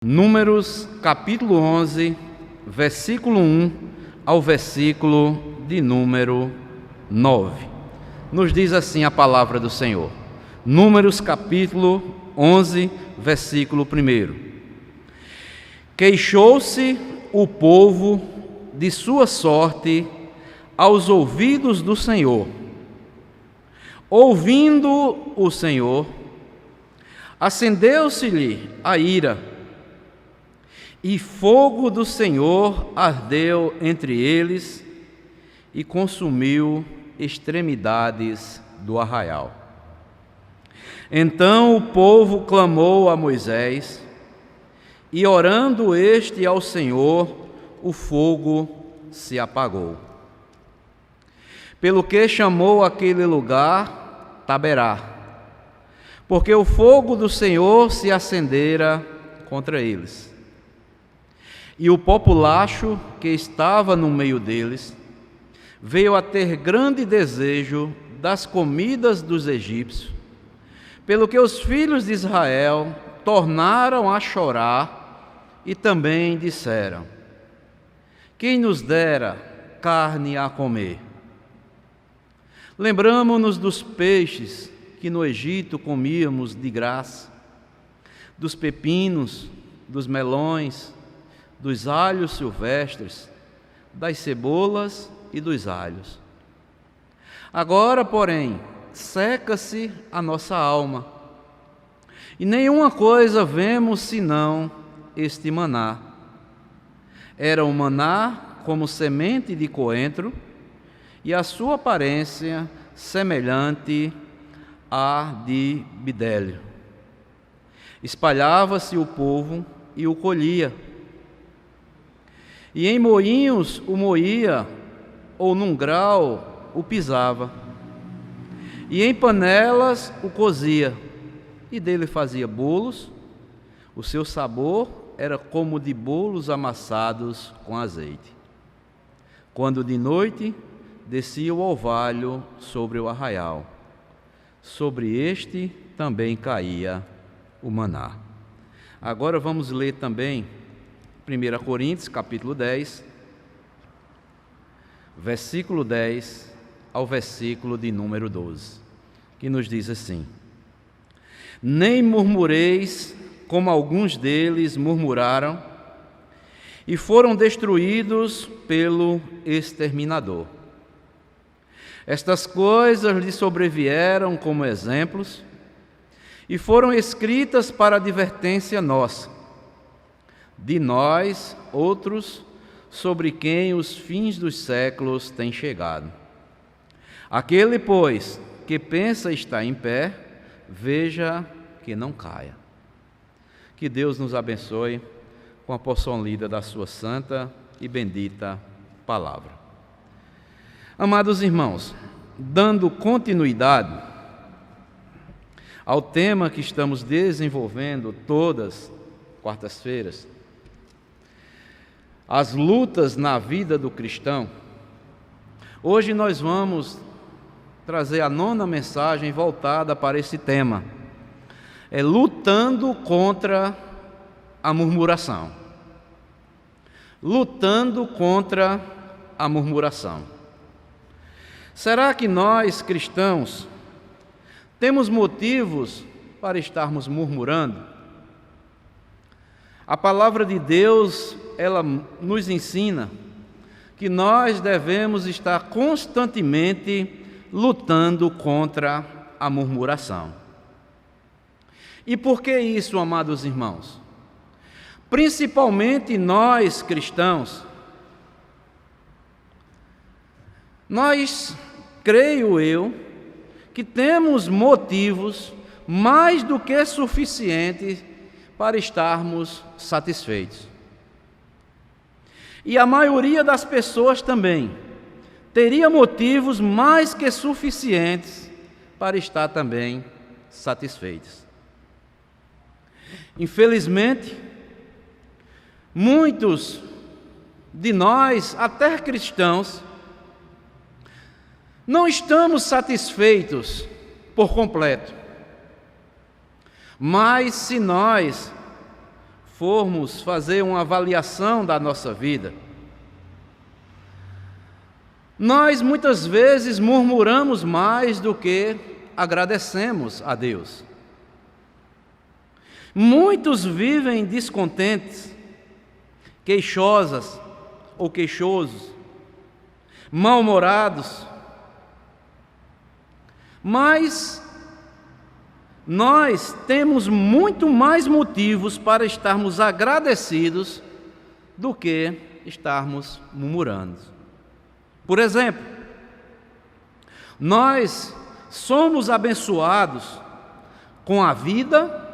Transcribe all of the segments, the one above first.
Números capítulo 11, versículo 1 ao versículo de número 9. Nos diz assim a palavra do Senhor. Números capítulo 11, versículo 1. Queixou-se o povo de sua sorte aos ouvidos do Senhor. Ouvindo o Senhor, acendeu-se-lhe a ira, e fogo do Senhor ardeu entre eles e consumiu extremidades do arraial. Então o povo clamou a Moisés, e orando este ao Senhor, o fogo se apagou. Pelo que chamou aquele lugar Taberá, porque o fogo do Senhor se acendera contra eles. E o populacho que estava no meio deles veio a ter grande desejo das comidas dos egípcios, pelo que os filhos de Israel tornaram a chorar e também disseram: quem nos dera carne a comer? Lembramo-nos dos peixes que no Egito comíamos de graça, dos pepinos, dos melões, dos alhos silvestres, das cebolas e dos alhos. Agora, porém, seca-se a nossa alma, e nenhuma coisa vemos senão este maná. Era um maná como semente de coentro, e a sua aparência semelhante à de bidélio. Espalhava-se o povo e o colhia, e em moinhos o moía, ou num grau o pisava, e em panelas o cozia, e dele fazia bolos. O seu sabor era como de bolos amassados com azeite. Quando de noite descia o orvalho sobre o arraial, sobre este também caía o maná. Agora vamos ler também 1 Coríntios, capítulo 10, versículo 10 ao versículo de número 12, que nos diz assim: nem murmureis como alguns deles murmuraram e foram destruídos pelo exterminador. Estas coisas lhe sobrevieram como exemplos e foram escritas para advertência nossa, de nós, outros, sobre quem os fins dos séculos têm chegado. Aquele, pois, que pensa estar em pé, veja que não caia. Que Deus nos abençoe com a porção lida da sua santa e bendita palavra. Amados irmãos, dando continuidade ao tema que estamos desenvolvendo todas quartas-feiras, as lutas na vida do cristão, hoje nós vamos trazer a 9ª mensagem voltada para esse tema. Lutando contra a murmuração. Lutando contra a murmuração. Será que nós, cristãos, temos motivos para estarmos murmurando? A palavra de Deus, ela nos ensina que nós devemos estar constantemente lutando contra a murmuração. E por que isso, amados irmãos? Principalmente nós cristãos, nós, creio eu, que temos motivos mais do que suficientes para estarmos satisfeitos. E a maioria das pessoas também teria motivos mais que suficientes para estar também satisfeitos. Infelizmente, muitos de nós, até cristãos, não estamos satisfeitos por completo. Mas se nós formos fazer uma avaliação da nossa vida, nós muitas vezes murmuramos mais do que agradecemos a Deus. Muitos vivem descontentes, queixosas ou queixosos, mal-humorados, mas nós temos muito mais motivos para estarmos agradecidos do que estarmos murmurando. Por exemplo, nós somos abençoados com a vida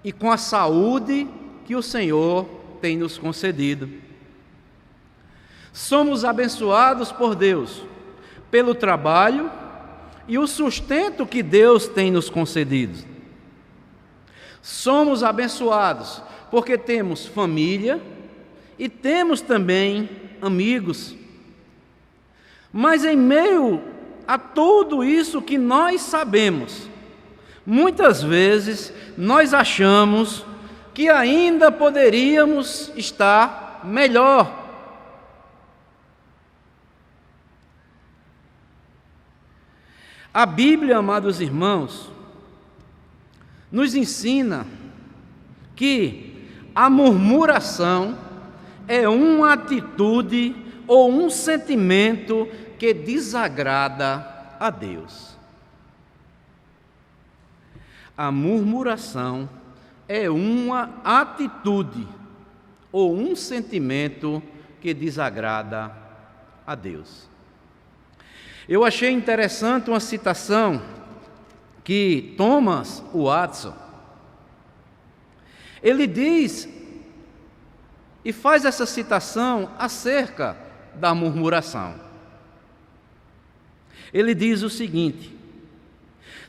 e com a saúde que o Senhor tem nos concedido. Somos abençoados por Deus pelo trabalho e o sustento que Deus tem nos concedido. Somos abençoados porque temos família e temos também amigos. Mas em meio a tudo isso que nós sabemos, muitas vezes nós achamos que ainda poderíamos estar melhor. A Bíblia, amados irmãos, nos ensina que a murmuração é uma atitude ou um sentimento que desagrada a Deus. A murmuração é uma atitude ou um sentimento que desagrada a Deus. Eu achei interessante uma citação que Thomas Watson, ele diz e faz essa citação acerca da murmuração. Ele diz o seguinte: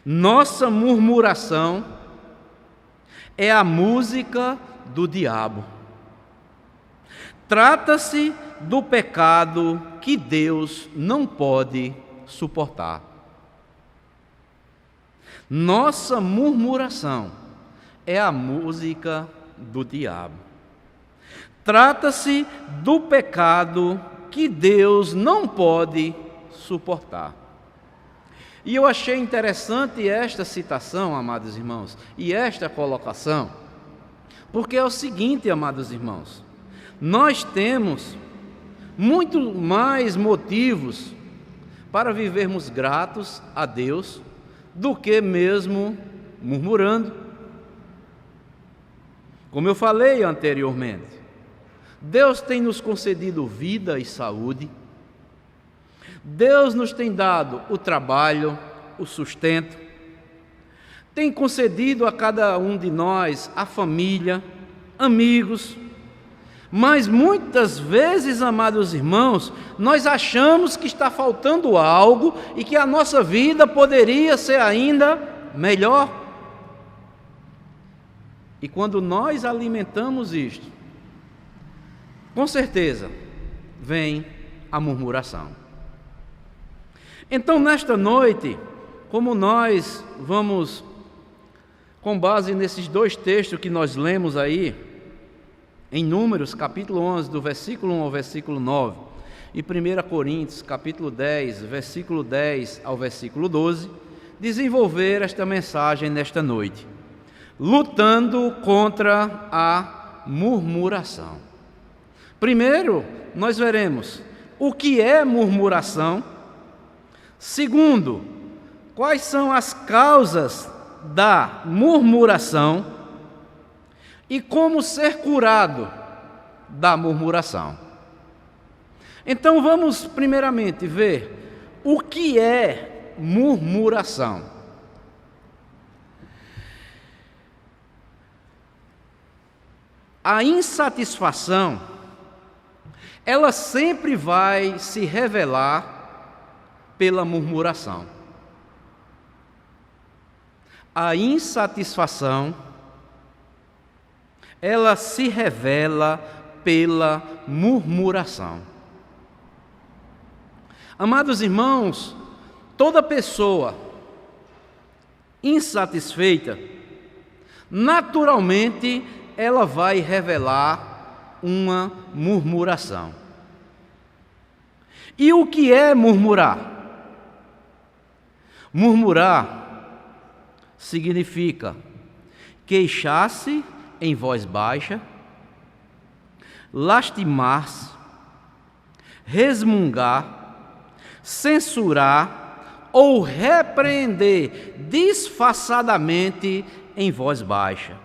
nossa murmuração é a música do diabo. Trata-se do pecado que Deus não pode suportar. Nossa murmuração é a música do diabo. Trata-se do pecado que Deus não pode suportar. E eu achei interessante esta citação, amados irmãos, e esta colocação, porque é o seguinte, amados irmãos, nós temos muito mais motivos para vivermos gratos a Deus do que mesmo murmurando. Como eu falei anteriormente, Deus tem nos concedido vida e saúde, Deus nos tem dado o trabalho, o sustento, tem concedido a cada um de nós a família, amigos, mas muitas vezes, amados irmãos, nós achamos que está faltando algo e que a nossa vida poderia ser ainda melhor. E quando nós alimentamos isto, com certeza vem a murmuração. Então, nesta noite, como nós vamos, com base nesses dois textos que nós lemos aí, em Números, capítulo 11, do versículo 1 ao versículo 9, e 1 Coríntios, capítulo 10, versículo 10 ao versículo 12, desenvolver esta mensagem nesta noite, lutando contra a murmuração. Primeiro, nós veremos o que é murmuração. Segundo, quais são as causas da murmuração e como ser curado da murmuração. Então vamos primeiramente ver o que é murmuração. A insatisfação, ela sempre vai se revelar pela murmuração. A insatisfação, ela se revela pela murmuração. Amados irmãos, toda pessoa insatisfeita, naturalmente, ela vai revelar uma murmuração. E o que é murmurar? Murmurar significa queixar-se em voz baixa, lastimar-se, resmungar, censurar ou repreender disfarçadamente em voz baixa.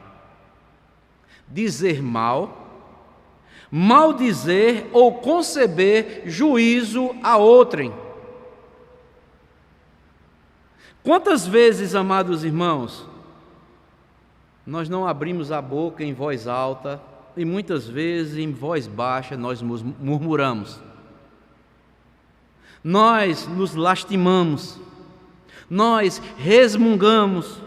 Dizer maldizer ou conceber juízo a outrem. Quantas vezes, amados irmãos, nós não abrimos a boca em voz alta e muitas vezes em voz baixa nós murmuramos. Nós nos lastimamos, nós resmungamos,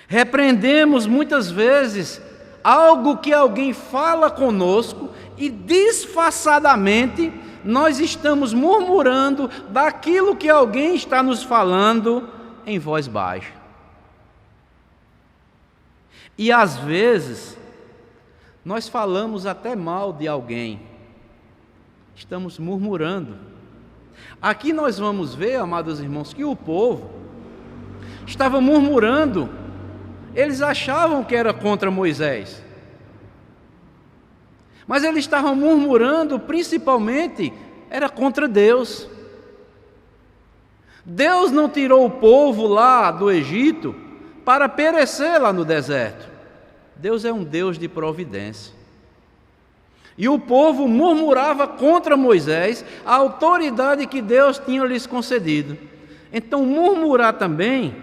repreendemos muitas vezes algo que alguém fala conosco e disfarçadamente nós estamos murmurando daquilo que alguém está nos falando em voz baixa. E às vezes nós falamos até mal de alguém, estamos murmurando. Aqui nós vamos ver, amados irmãos, que o povo estava murmurando. Eles achavam que era contra Moisés, mas eles estavam murmurando principalmente, era contra Deus. Deus não tirou o povo lá do Egito para perecer lá no deserto. Deus é um Deus de providência. E o povo murmurava contra Moisés, a autoridade que Deus tinha lhes concedido. Então murmurar também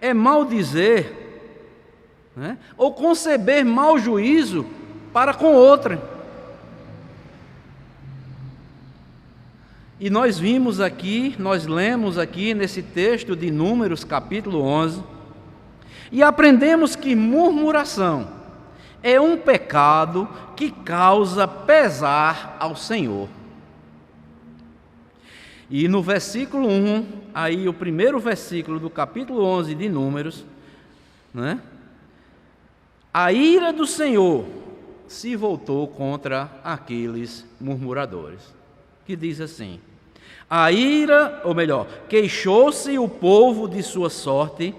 é maldizer, né? Ou conceber mau juízo para com outra. E nós vimos aqui, nós lemos aqui nesse texto de Números capítulo 11, e aprendemos que murmuração é um pecado que causa pesar ao Senhor. E no versículo 1, aí o primeiro versículo do capítulo 11 de Números, né? A ira do Senhor se voltou contra aqueles murmuradores, que diz assim: a ira, ou melhor, queixou-se o povo de sua sorte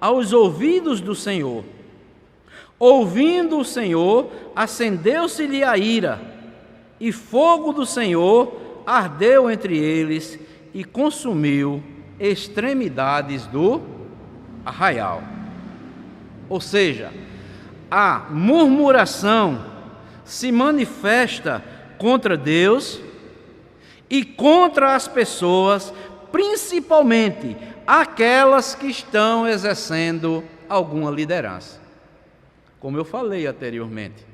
aos ouvidos do Senhor. Ouvindo o Senhor, acendeu-se-lhe a ira, e fogo do Senhor ardeu entre eles e consumiu extremidades do arraial. Ou seja, a murmuração se manifesta contra Deus e contra as pessoas, principalmente aquelas que estão exercendo alguma liderança. Como eu falei anteriormente,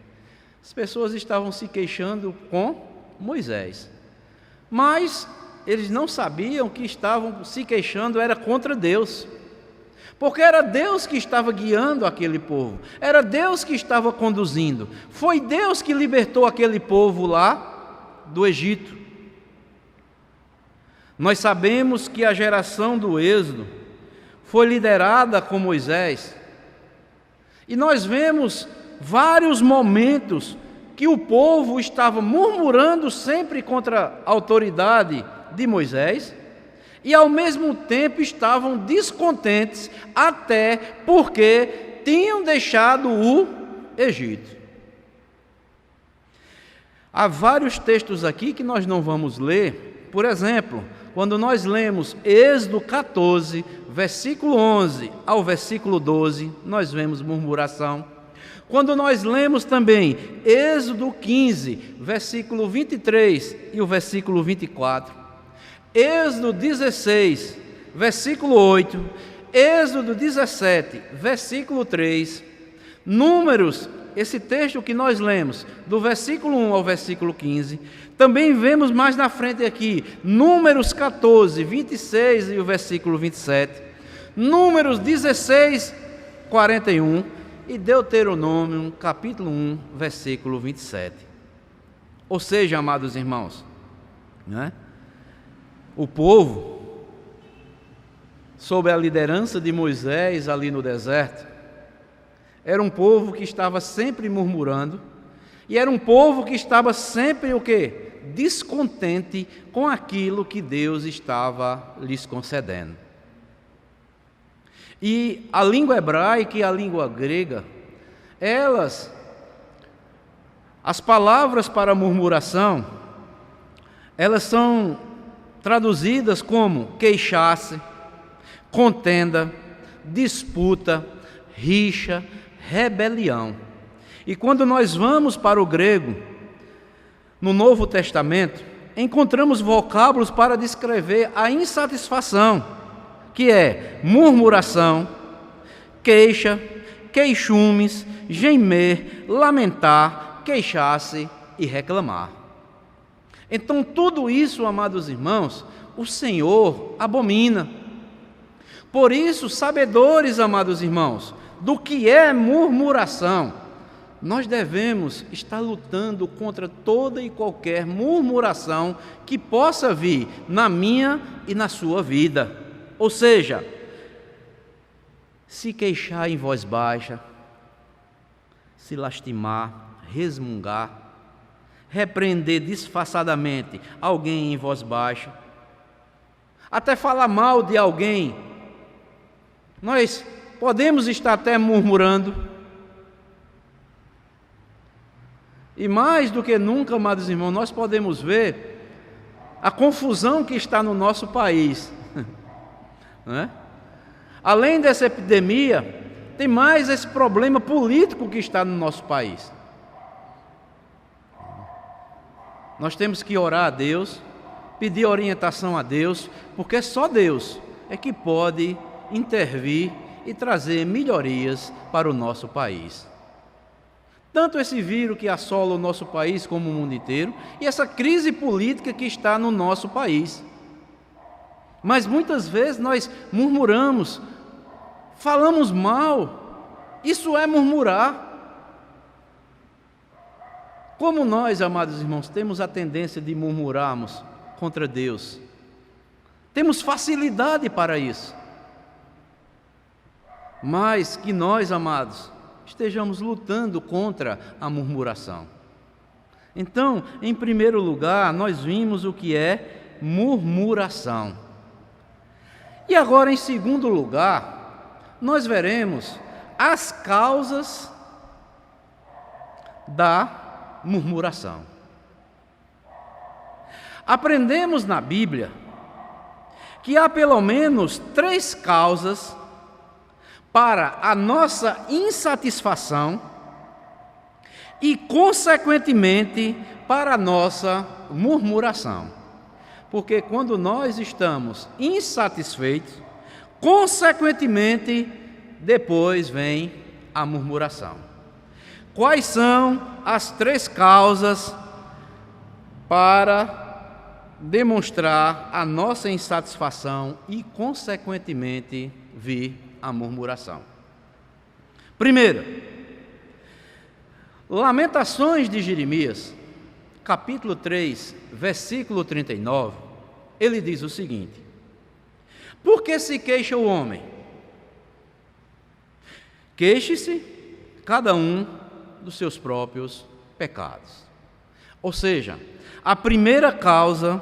as pessoas estavam se queixando com Moisés, mas eles não sabiam que estavam se queixando era contra Deus, porque era Deus que estava guiando aquele povo, era Deus que estava conduzindo, foi Deus que libertou aquele povo lá do Egito. Nós sabemos que a geração do Êxodo foi liderada com Moisés, e nós vemos vários momentos que o povo estava murmurando sempre contra a autoridade de Moisés, e ao mesmo tempo estavam descontentes, até porque tinham deixado o Egito. Há vários textos aqui que nós não vamos ler. Por exemplo, quando nós lemos Êxodo 14, versículo 11 ao versículo 12, nós vemos murmuração. Quando nós lemos também Êxodo 15, versículo 23 e o versículo 24, Êxodo 16, versículo 8, Êxodo 17, versículo 3, Números, esse texto que nós lemos, do versículo 1 ao versículo 15, também vemos mais na frente aqui, Números 14, 26 e o versículo 27, Números 16, 41 e Deuteronômio, capítulo 1, versículo 27. Ou seja, amados irmãos, né? O povo, sob a liderança de Moisés ali no deserto, Era um povo que estava sempre murmurando, e era um povo que estava sempre o quê? Descontente com aquilo que Deus estava lhes concedendo. E a língua hebraica e a língua grega, as palavras para murmuração, elas são traduzidas como queixar-se, contenda, disputa, rixa, rebelião. E quando nós vamos para o grego, no Novo Testamento, encontramos vocábulos para descrever a insatisfação, que é murmuração, queixa, queixumes, gemer, lamentar, queixar-se e reclamar. Então, tudo isso, amados irmãos, o Senhor abomina. Por isso, sabedores, amados irmãos, do que é murmuração, nós devemos estar lutando contra toda e qualquer murmuração que possa vir na minha e na sua vida. Ou seja, se queixar em voz baixa, se lastimar, resmungar, repreender disfarçadamente alguém em voz baixa, até falar mal de alguém, nós podemos estar até murmurando. E mais do que nunca, amados irmãos, nós podemos ver a confusão que está no nosso país. Não é? Além dessa epidemia, tem mais esse problema político que está no nosso país. Nós temos que orar a Deus, pedir orientação a Deus, porque só Deus é que pode intervir e trazer melhorias para o nosso país. Tanto esse vírus que assola o nosso país como o mundo inteiro, e essa crise política que está no nosso país. Mas muitas vezes nós murmuramos, falamos mal, isso é murmurar. Como nós, amados irmãos, temos a tendência de murmurarmos contra Deus, temos facilidade para isso, mas que nós, amados, estejamos lutando contra a murmuração. Então, em primeiro lugar, nós vimos o que é murmuração. E agora, em segundo lugar, nós veremos as causas da murmuração. Aprendemos na Bíblia que há pelo menos 3 causas para a nossa insatisfação e, consequentemente, para a nossa murmuração. Porque quando nós estamos insatisfeitos, consequentemente, depois vem a murmuração. Quais são as 3 causas para demonstrar a nossa insatisfação e, consequentemente, vir a murmuração? Primeiro, Lamentações de Jeremias, capítulo 3, versículo 39, ele diz o seguinte: por que se queixa o homem? Queixe-se cada um dos seus próprios pecados. Ou seja, a primeira causa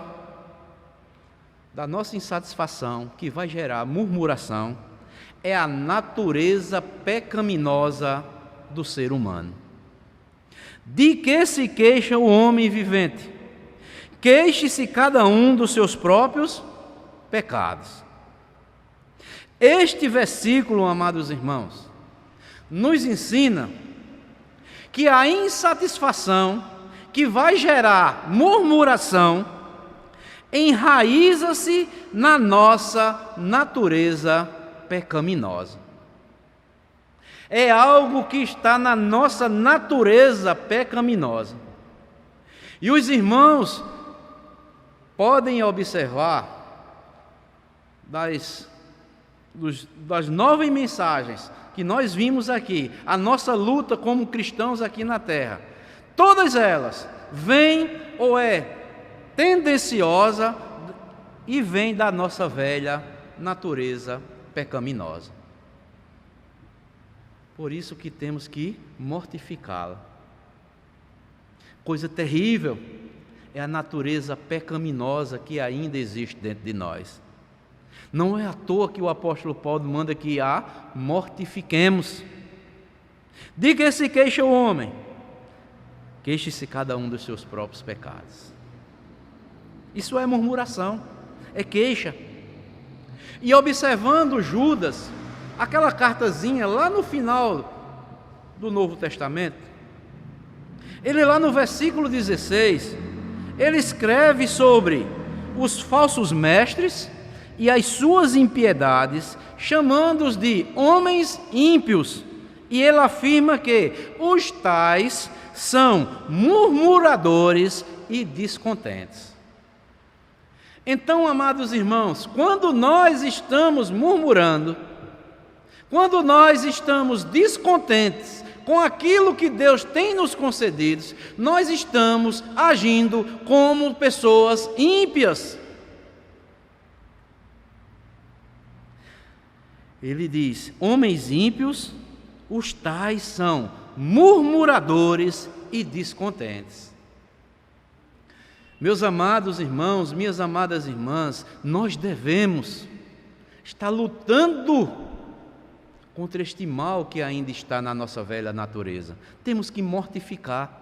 da nossa insatisfação que vai gerar murmuração é a natureza pecaminosa do ser humano. De que se queixa o homem vivente? Queixe-se cada um dos seus próprios pecados. Este versículo, amados irmãos, nos ensina que a insatisfação que vai gerar murmuração enraiza-se na nossa natureza pecaminosa. É algo que está na nossa natureza pecaminosa. E os irmãos podem observar das 9 mensagens que nós vimos aqui, a nossa luta como cristãos aqui na terra, todas elas vêm ou é tendenciosa e vêm da nossa velha natureza pecaminosa. Por isso que temos que mortificá-la. Coisa terrível é a natureza pecaminosa que ainda existe dentro de nós. Não é à toa que o apóstolo Paulo manda que a mortifiquemos. De que se queixa o homem? Queixe-se cada um dos seus próprios pecados. Isso é murmuração, é queixa. E observando Judas, aquela cartazinha lá no final do Novo Testamento, ele lá no versículo 16, ele escreve sobre os falsos mestres e as suas impiedades, chamando-os de homens ímpios. E ele afirma que os tais são murmuradores e descontentes. Então, amados irmãos, quando nós estamos murmurando, quando nós estamos descontentes com aquilo que Deus tem nos concedido, nós estamos agindo como pessoas ímpias. Ele diz: homens ímpios, os tais são murmuradores e descontentes. Meus amados irmãos, minhas amadas irmãs, nós devemos estar lutando contra este mal que ainda está na nossa velha natureza. Temos que mortificar.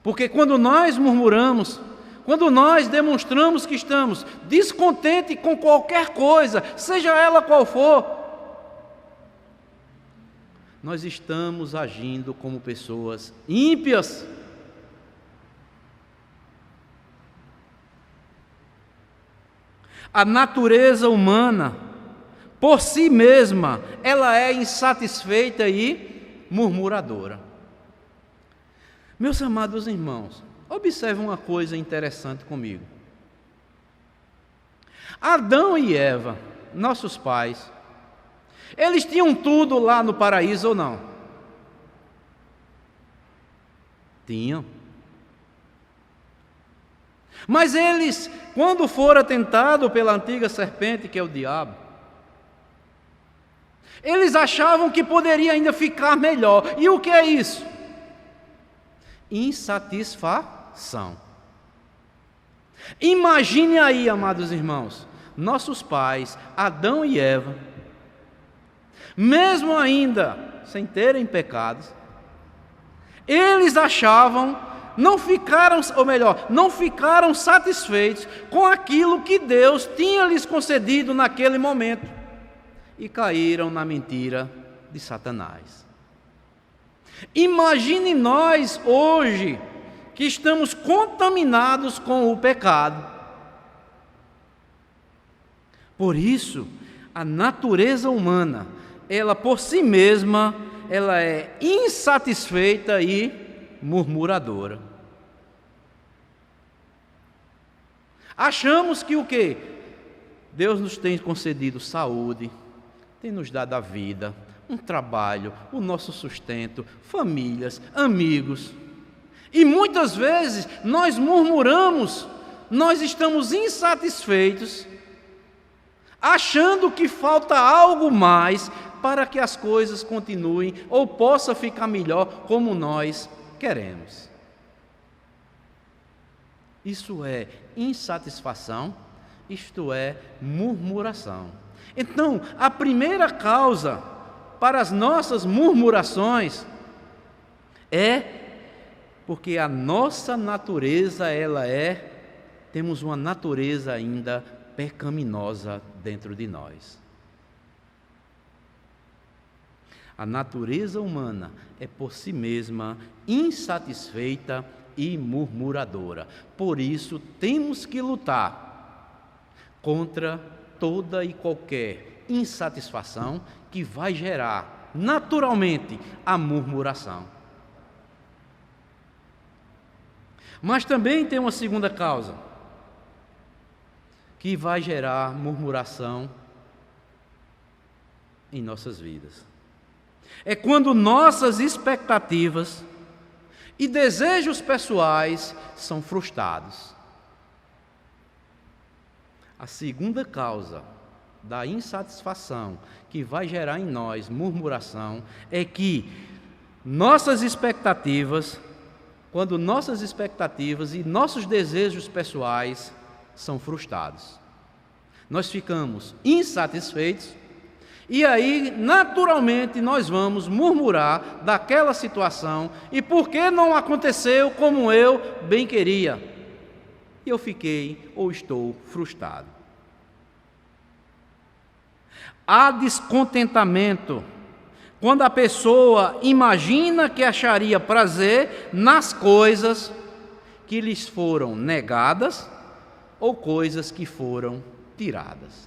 Porque quando nós murmuramos, quando nós demonstramos que estamos descontentes com qualquer coisa, seja ela qual for, nós estamos agindo como pessoas ímpias. A natureza humana, por si mesma, ela é insatisfeita e murmuradora. Meus amados irmãos, observe uma coisa interessante comigo. Adão e Eva, nossos pais, eles tinham tudo lá no paraíso ou não? Tinham. Mas eles, quando foram tentados pela antiga serpente, que é o diabo, eles achavam que poderia ainda ficar melhor. E o que é isso? Insatisfação. Imagine aí, amados irmãos, nossos pais, Adão e Eva, mesmo ainda sem terem pecados, eles achavam, não ficaram satisfeitos com aquilo que Deus tinha lhes concedido naquele momento e caíram na mentira de Satanás. Imagine nós hoje que estamos contaminados com o pecado. Por isso, a natureza humana, ela por si mesma, ela é insatisfeita e murmuradora. Achamos que o quê? Deus nos tem concedido saúde, tem nos dado a vida, um trabalho, o nosso sustento, famílias, amigos. E muitas vezes nós murmuramos, nós estamos insatisfeitos, achando que falta algo mais para que as coisas continuem ou possa ficar melhor como nós queremos. Isso é insatisfação, isto é murmuração. Então, a primeira causa para as nossas murmurações é porque a nossa natureza, temos uma natureza ainda pecaminosa dentro de nós. A natureza humana é por si mesma insatisfeita e murmuradora. Por isso, temos que lutar contra toda e qualquer insatisfação que vai gerar naturalmente a murmuração. Mas também tem uma segunda causa que vai gerar murmuração em nossas vidas. É quando nossas expectativas e desejos pessoais são frustrados. A segunda causa da insatisfação que vai gerar em nós murmuração é que nossas expectativas, quando nossas expectativas e nossos desejos pessoais são frustrados, nós ficamos insatisfeitos e aí naturalmente nós vamos murmurar daquela situação e por que não aconteceu como eu bem queria, e eu fiquei ou estou frustrado. Há descontentamento quando a pessoa imagina que acharia prazer nas coisas que lhes foram negadas ou coisas que foram tiradas.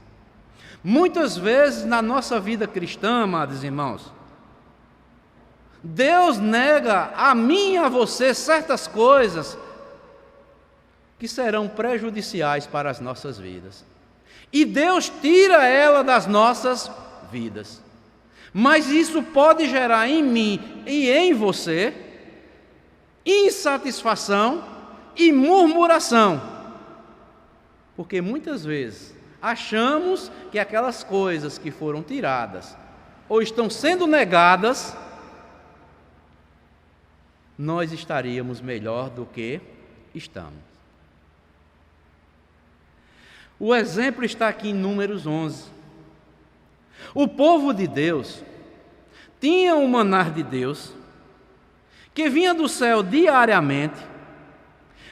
Muitas vezes na nossa vida cristã, amados irmãos, Deus nega a mim e a você certas coisas que serão prejudiciais para as nossas vidas. E Deus tira ela das nossas vidas. Mas isso pode gerar em mim e em você insatisfação e murmuração. Porque muitas vezes achamos que aquelas coisas que foram tiradas ou estão sendo negadas, nós estaríamos melhor do que estamos. O exemplo está aqui em Números 11. O povo de Deus tinha um maná de Deus que vinha do céu diariamente,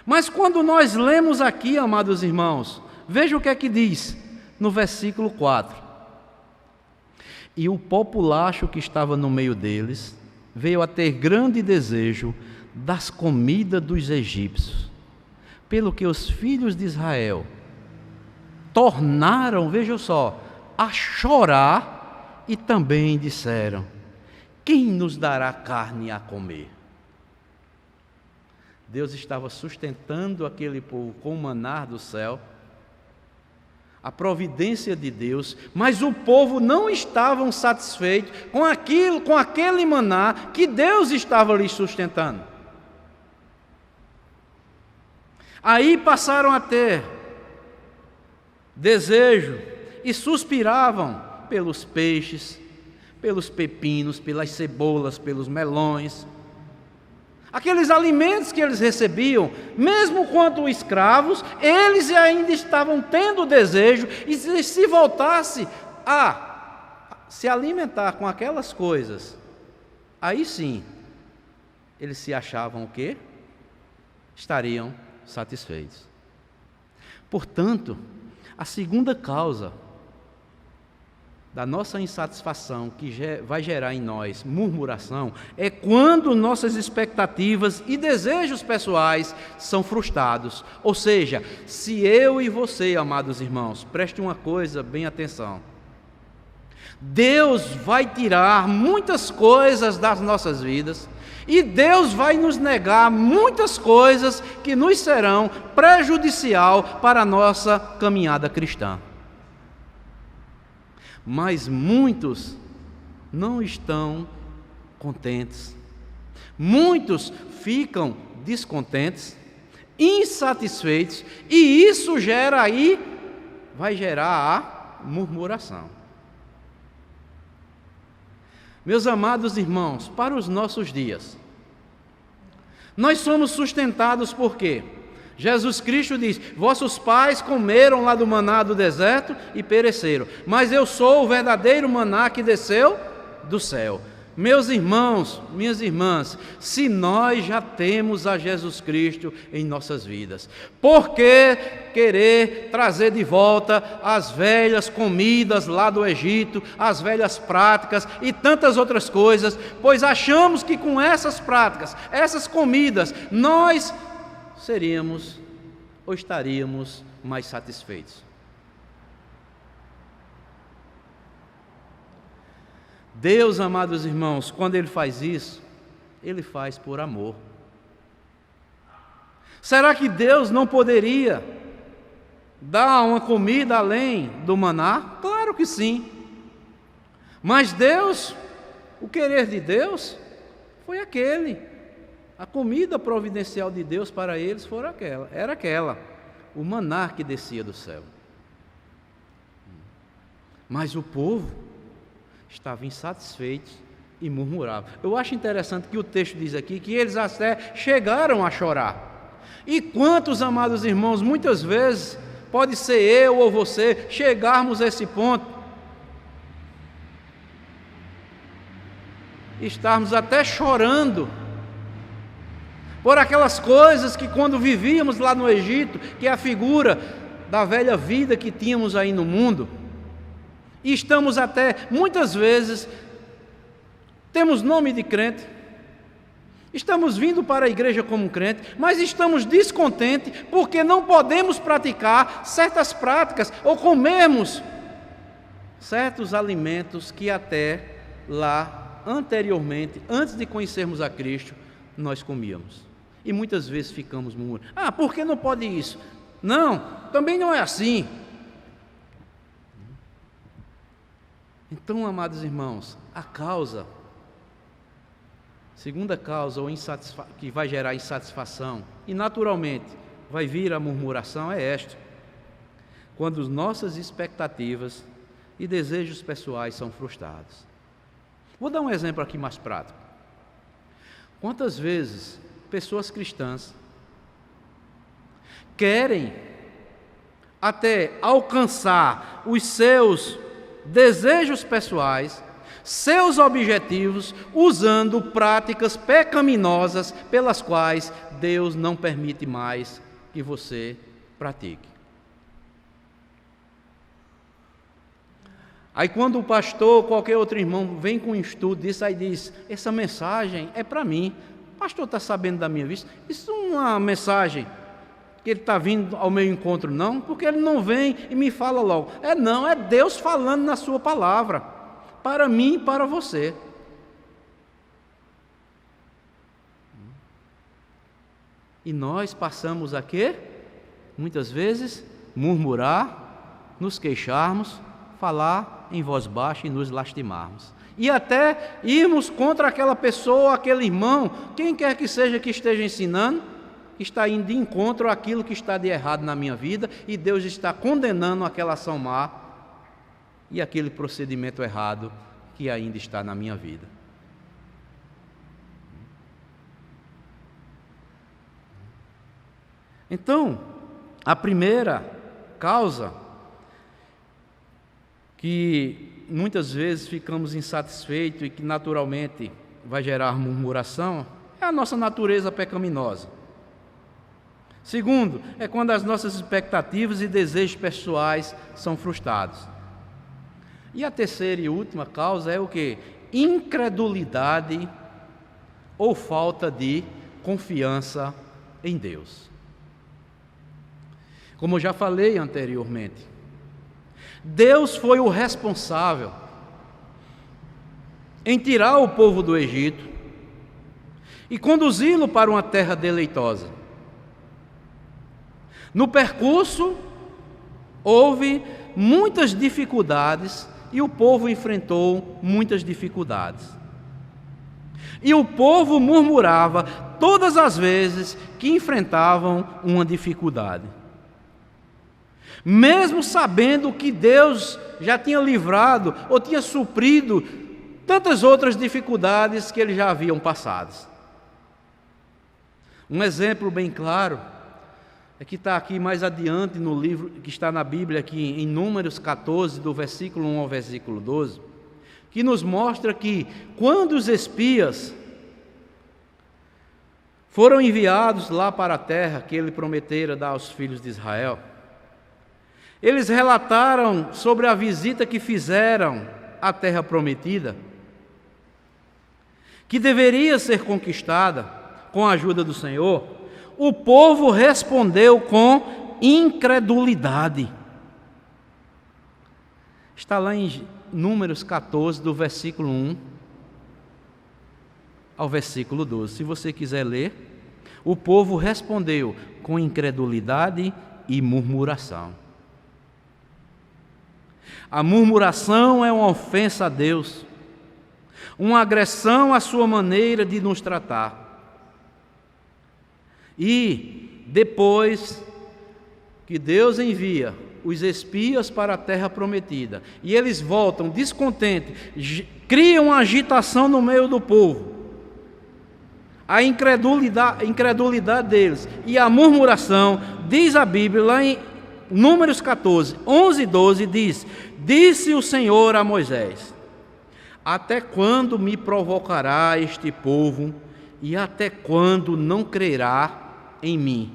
mas quando nós lemos aqui, amados irmãos, veja o que é que diz no versículo 4. E o populacho que estava no meio deles veio a ter grande desejo das comidas dos egípcios, pelo que os filhos de Israel tornaram, veja só, a chorar e também disseram: quem nos dará carne a comer? Deus estava sustentando aquele povo com o maná do céu, a providência de Deus, mas o povo não estava satisfeito com aquele maná que Deus estava lhes sustentando. Aí passaram a ter desejo e suspiravam pelos peixes, pelos pepinos, pelas cebolas, pelos melões. Aqueles alimentos que eles recebiam, mesmo quanto escravos, eles ainda estavam tendo desejo, e se voltasse a se alimentar com aquelas coisas, aí sim, eles se achavam o quê? Estariam satisfeitos. Portanto, a segunda causa da nossa insatisfação, que vai gerar em nós murmuração, é quando nossas expectativas e desejos pessoais são frustrados. Ou seja, se eu e você, amados irmãos, preste uma coisa, bem atenção, Deus vai tirar muitas coisas das nossas vidas e Deus vai nos negar muitas coisas que nos serão prejudicial para a nossa caminhada cristã. Mas muitos não estão contentes, muitos ficam descontentes, insatisfeitos, e isso vai gerar a murmuração. Meus amados irmãos, para os nossos dias, nós somos sustentados por quê? Jesus Cristo diz: vossos pais comeram lá do maná do deserto e pereceram, mas eu sou o verdadeiro maná que desceu do céu. Meus irmãos, minhas irmãs, se nós já temos a Jesus Cristo em nossas vidas, por que querer trazer de volta as velhas comidas lá do Egito, as velhas práticas e tantas outras coisas, pois achamos que com essas práticas, essas comidas, nós seríamos ou estaríamos mais satisfeitos. Deus, amados irmãos, quando Ele faz isso, Ele faz por amor. Será que Deus não poderia dar uma comida além do maná? Claro que sim. Mas Deus, o querer de Deus foi aquele. A comida providencial de Deus para eles era aquela, o maná que descia do céu. Mas o povo estava insatisfeito e murmurava. Eu acho interessante que o texto diz aqui que eles até chegaram a chorar. E quantos, amados irmãos, muitas vezes, pode ser eu ou você, chegarmos a esse ponto, estarmos até chorando por aquelas coisas que quando vivíamos lá no Egito, que é a figura da velha vida que tínhamos aí no mundo, e estamos até, muitas vezes, temos nome de crente, estamos vindo para a igreja como crente, mas estamos descontentes porque não podemos praticar certas práticas ou comermos certos alimentos que até lá, anteriormente, antes de conhecermos a Cristo, nós comíamos. E muitas vezes ficamos murmurando: por que não pode isso? Não, também não é assim. Então, amados irmãos, a segunda causa que vai gerar insatisfação, e naturalmente vai vir a murmuração, é esta: quando nossas expectativas e desejos pessoais são frustrados. Vou dar um exemplo aqui mais prático. Quantas vezes pessoas cristãs querem até alcançar os seus desejos pessoais, seus objetivos, usando práticas pecaminosas pelas quais Deus não permite mais que você pratique. Aí quando o pastor ou qualquer outro irmão vem com um estudo disso, aí diz: essa mensagem é para mim. O pastor está sabendo da minha vista? Isso não é uma mensagem que ele está vindo ao meu encontro, não, porque ele não vem e me fala logo. Não, é Deus falando na sua palavra, para mim e para você. E nós passamos a quê? Muitas vezes, murmurar, nos queixarmos, falar em voz baixa e nos lastimarmos. E até irmos contra aquela pessoa, aquele irmão, quem quer que seja que esteja ensinando, está indo de encontro àquilo que está de errado na minha vida, e Deus está condenando aquela ação má e aquele procedimento errado que ainda está na minha vida. Então, a primeira causa que muitas vezes ficamos insatisfeitos e que naturalmente vai gerar murmuração é a nossa natureza pecaminosa. Segundo, é quando as nossas expectativas e desejos pessoais são frustrados. E a terceira e última causa é o quê? Incredulidade ou falta de confiança em Deus. Como eu já falei anteriormente, Deus foi o responsável em tirar o povo do Egito e conduzi-lo para uma terra deleitosa. No percurso, houve muitas dificuldades e o povo enfrentou muitas dificuldades. E o povo murmurava todas as vezes que enfrentavam uma dificuldade. Mesmo sabendo que Deus já tinha livrado ou tinha suprido tantas outras dificuldades que eles já haviam passado. Um exemplo bem claro é que está aqui mais adiante no livro, que está na Bíblia aqui em Números 14, do versículo 1 ao versículo 12, que nos mostra que quando os espias foram enviados lá para a terra que ele prometera dar aos filhos de Israel, eles relataram sobre a visita que fizeram à terra prometida, que deveria ser conquistada com a ajuda do Senhor. O povo respondeu com incredulidade. Está lá em Números 14, do versículo 1 ao versículo 12. Se você quiser ler, o povo respondeu com incredulidade e murmuração. A murmuração é uma ofensa a Deus, uma agressão à sua maneira de nos tratar. E depois que Deus envia os espias para a terra prometida. E eles voltam descontentes, criam uma agitação no meio do povo. A incredulidade deles e a murmuração, diz a Bíblia lá em Números 14, 11 e 12, diz: Disse o Senhor a Moisés: Até quando me provocará este povo e até quando não crerá em mim?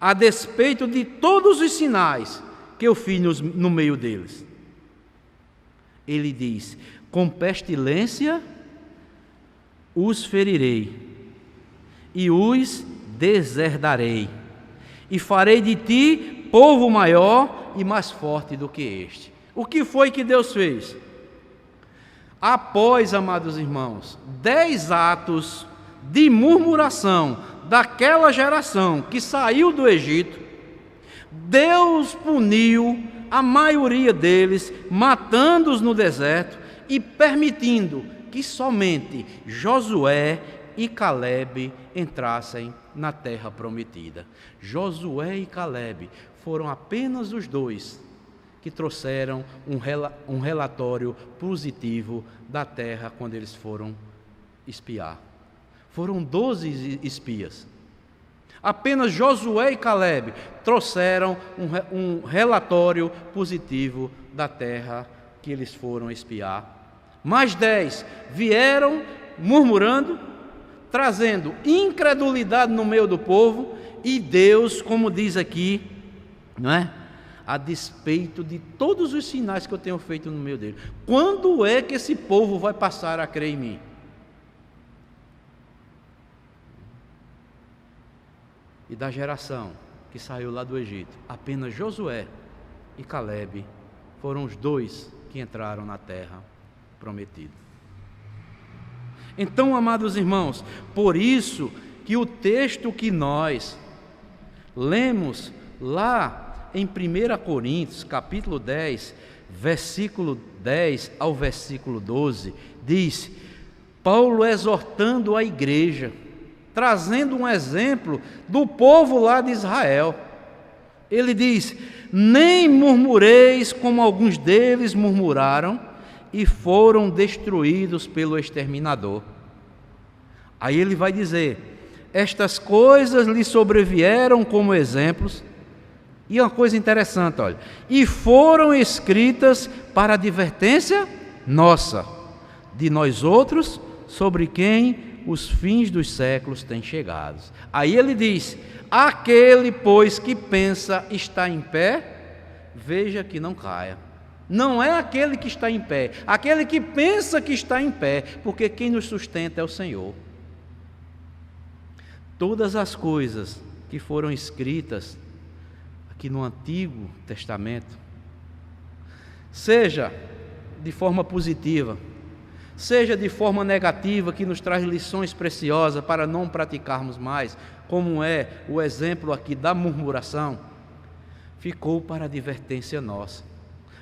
A despeito de todos os sinais que eu fiz no meio deles. Ele diz: Com pestilência os ferirei e os deserdarei, e farei de ti povo maior e mais forte do que este. O que foi que Deus fez? Após, amados irmãos, 10 atos de murmuração daquela geração que saiu do Egito, Deus puniu a maioria deles, matando-os no deserto e permitindo que somente Josué e Calebe entrassem na terra prometida. Josué e Calebe foram apenas os dois que trouxeram um relatório positivo da terra quando eles foram espiar. Foram 12 espias. Apenas Josué e Calebe trouxeram um relatório positivo da terra que eles foram espiar. Mais 10 vieram murmurando, trazendo incredulidade no meio do povo, e Deus, como diz aqui, não é? A despeito de todos os sinais que eu tenho feito no meio dele. Quando é que esse povo vai passar a crer em mim? E da geração que saiu lá do Egito, apenas Josué e Calebe foram os dois que entraram na terra prometida. Então, amados irmãos, por isso que o texto que nós lemos lá em 1 Coríntios, capítulo 10, versículo 10 ao versículo 12, diz: Paulo exortando a igreja, trazendo um exemplo do povo lá de Israel. Ele diz: Nem murmureis como alguns deles murmuraram e foram destruídos pelo exterminador. Aí ele vai dizer: Estas coisas lhe sobrevieram como exemplos. E uma coisa interessante, olha: E foram escritas para advertência nossa, de nós outros, sobre quem os fins dos séculos têm chegado. Aí ele diz: Aquele, pois, que pensa estar em pé, veja que não caia. Não é aquele que está em pé, aquele que pensa que está em pé, porque quem nos sustenta é o Senhor. Todas as coisas que foram escritas aqui no Antigo Testamento, seja de forma positiva, seja de forma negativa, que nos traz lições preciosas para não praticarmos mais, como é o exemplo aqui da murmuração, ficou para advertência nossa,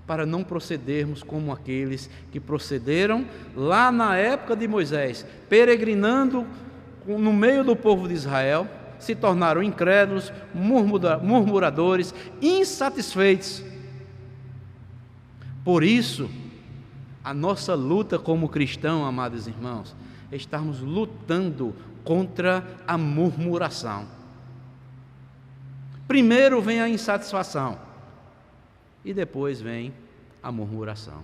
para não procedermos como aqueles que procederam lá na época de Moisés, peregrinando no meio do povo de Israel, se tornaram incrédulos, murmuradores, insatisfeitos. Por isso, a nossa luta como cristão, amados irmãos, é estarmos lutando contra a murmuração. Primeiro vem a insatisfação e depois vem a murmuração.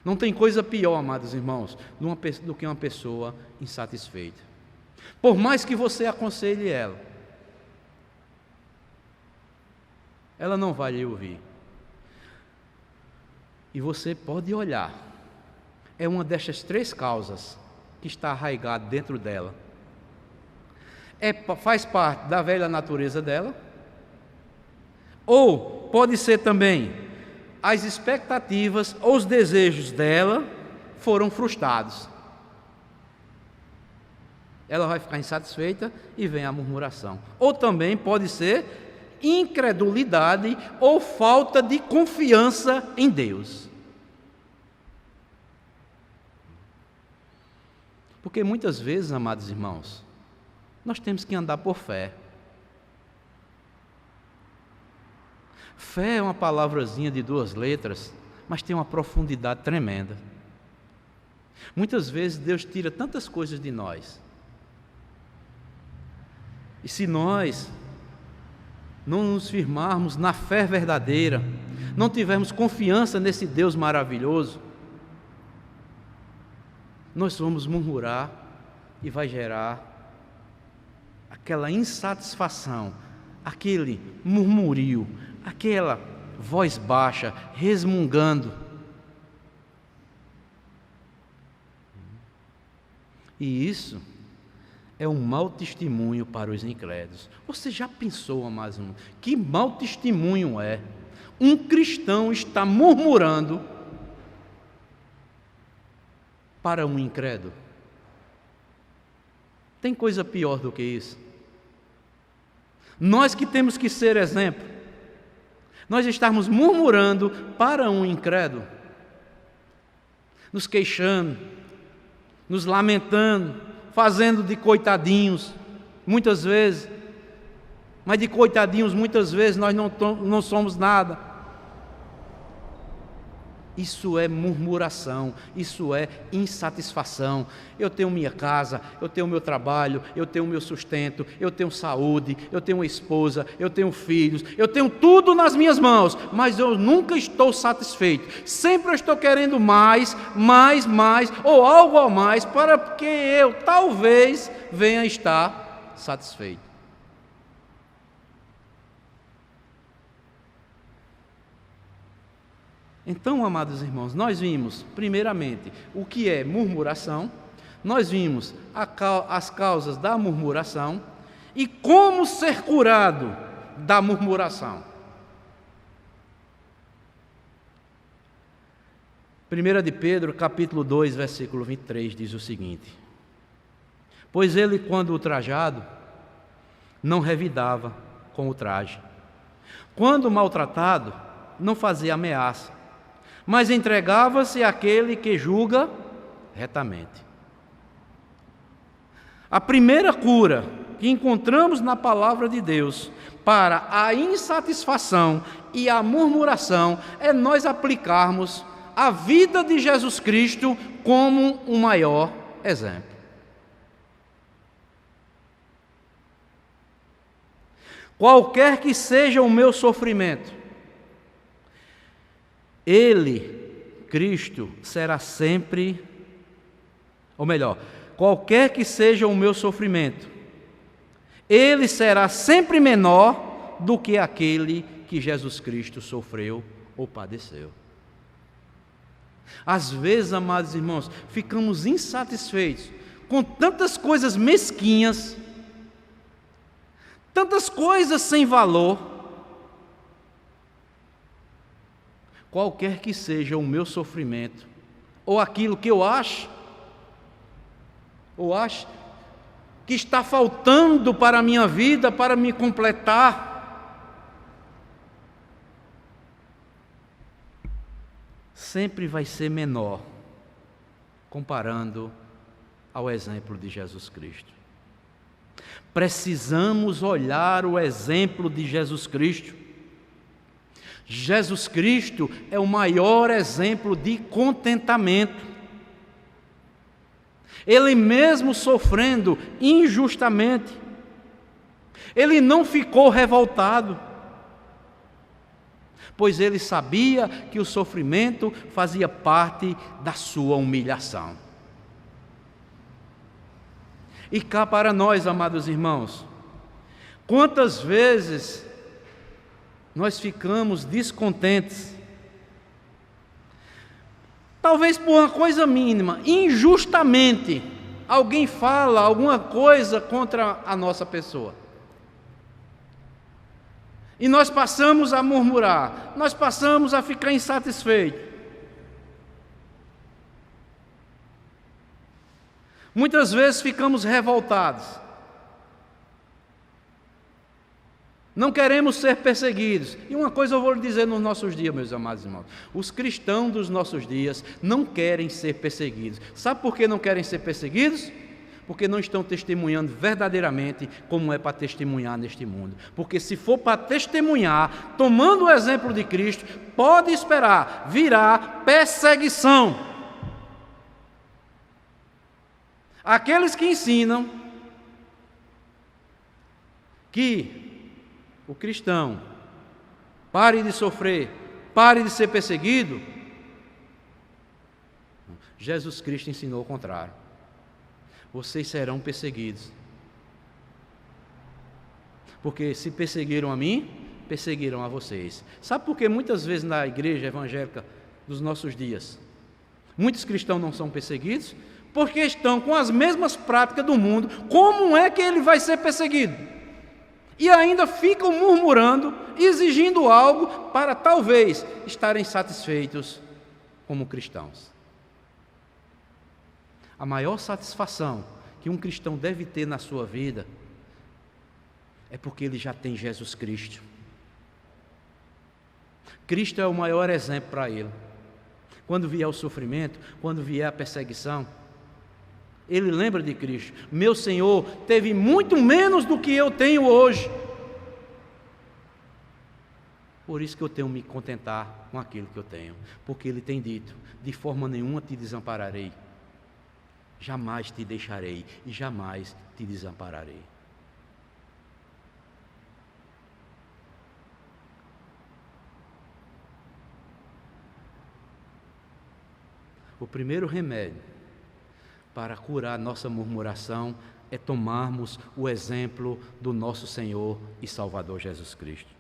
Não tem coisa pior, amados irmãos, do que uma pessoa insatisfeita. Por mais que você aconselhe ela não vai lhe ouvir. E você pode olhar, é uma destas 3 causas que está arraigada dentro dela. Faz parte da velha natureza dela, ou pode ser também as expectativas ou os desejos dela foram frustrados. Ela vai ficar insatisfeita e vem a murmuração. Ou também pode ser incredulidade ou falta de confiança em Deus. Porque muitas vezes, amados irmãos, nós temos que andar por fé. Fé é uma palavrazinha de 2 letras, mas tem uma profundidade tremenda. Muitas vezes Deus tira tantas coisas de nós. E se nós não nos firmarmos na fé verdadeira, não tivermos confiança nesse Deus maravilhoso, nós vamos murmurar e vai gerar aquela insatisfação, aquele murmurio, aquela voz baixa, resmungando. E isso é um mau testemunho para os incrédulos. Você já pensou, amados irmãos, que mau testemunho é um cristão estar murmurando para um incrédulo? Tem coisa pior do que isso? Nós que temos que ser exemplo, nós estarmos murmurando para um incrédulo, nos queixando, nos lamentando, fazendo de coitadinhos, muitas vezes, mas de coitadinhos muitas vezes nós não somos nada. Isso é murmuração, isso é insatisfação. Eu tenho minha casa, eu tenho meu trabalho, eu tenho meu sustento, eu tenho saúde, eu tenho uma esposa, eu tenho filhos, eu tenho tudo nas minhas mãos, mas eu nunca estou satisfeito. Sempre eu estou querendo mais, ou algo a mais, para que eu talvez venha a estar satisfeito. Então, amados irmãos, nós vimos, primeiramente, o que é murmuração, nós vimos as causas da murmuração e como ser curado da murmuração. 1 de Pedro, capítulo 2, versículo 23, diz o seguinte: pois ele, quando ultrajado, não revidava com o traje. Quando maltratado, não fazia ameaça, mas entregava-se àquele que julga retamente. A primeira cura que encontramos na palavra de Deus para a insatisfação e a murmuração é nós aplicarmos a vida de Jesus Cristo como o maior exemplo. Qualquer que seja o meu sofrimento, Ele, Cristo, será sempre, ou melhor, qualquer que seja o meu sofrimento, ele será sempre menor do que aquele que Jesus Cristo sofreu ou padeceu. Às vezes, amados irmãos, ficamos insatisfeitos com tantas coisas mesquinhas, tantas coisas sem valor. Qualquer que seja o meu sofrimento, ou aquilo que eu acho que está faltando para a minha vida, para me completar, sempre vai ser menor, comparando ao exemplo de Jesus Cristo. Precisamos olhar o exemplo de Jesus Cristo. Jesus Cristo é o maior exemplo de contentamento. Ele mesmo sofrendo injustamente, ele não ficou revoltado, pois ele sabia que o sofrimento fazia parte da sua humilhação. E cá para nós, amados irmãos, quantas vezes nós ficamos descontentes, talvez por uma coisa mínima, injustamente, alguém fala alguma coisa contra a nossa pessoa, e nós passamos a murmurar, nós passamos a ficar insatisfeitos. Muitas vezes ficamos revoltados. Não queremos ser perseguidos. E uma coisa eu vou lhe dizer nos nossos dias, meus amados irmãos: os cristãos dos nossos dias não querem ser perseguidos. Sabe por que não querem ser perseguidos? Porque não estão testemunhando verdadeiramente como é para testemunhar neste mundo. Porque se for para testemunhar, tomando o exemplo de Cristo, pode esperar, virá perseguição. Aqueles que ensinam que o cristão pare de sofrer, pare de ser perseguido, Jesus Cristo ensinou o contrário. Vocês serão perseguidos. Porque se perseguiram a mim, perseguiram a vocês. Sabe por que muitas vezes na igreja evangélica dos nossos dias, muitos cristãos não são perseguidos? Porque estão com as mesmas práticas do mundo. Como é que ele vai ser perseguido? E ainda ficam murmurando, exigindo algo para talvez estarem satisfeitos como cristãos. A maior satisfação que um cristão deve ter na sua vida é porque ele já tem Jesus Cristo. Cristo é o maior exemplo para ele. Quando vier o sofrimento, quando vier a perseguição, ele lembra de Cristo. Meu Senhor teve muito menos do que eu tenho hoje. Por isso que eu tenho que me contentar com aquilo que eu tenho. Porque Ele tem dito, de forma nenhuma te desampararei. Jamais te deixarei e jamais te desampararei. O primeiro remédio para curar nossa murmuração é tomarmos o exemplo do nosso Senhor e Salvador Jesus Cristo.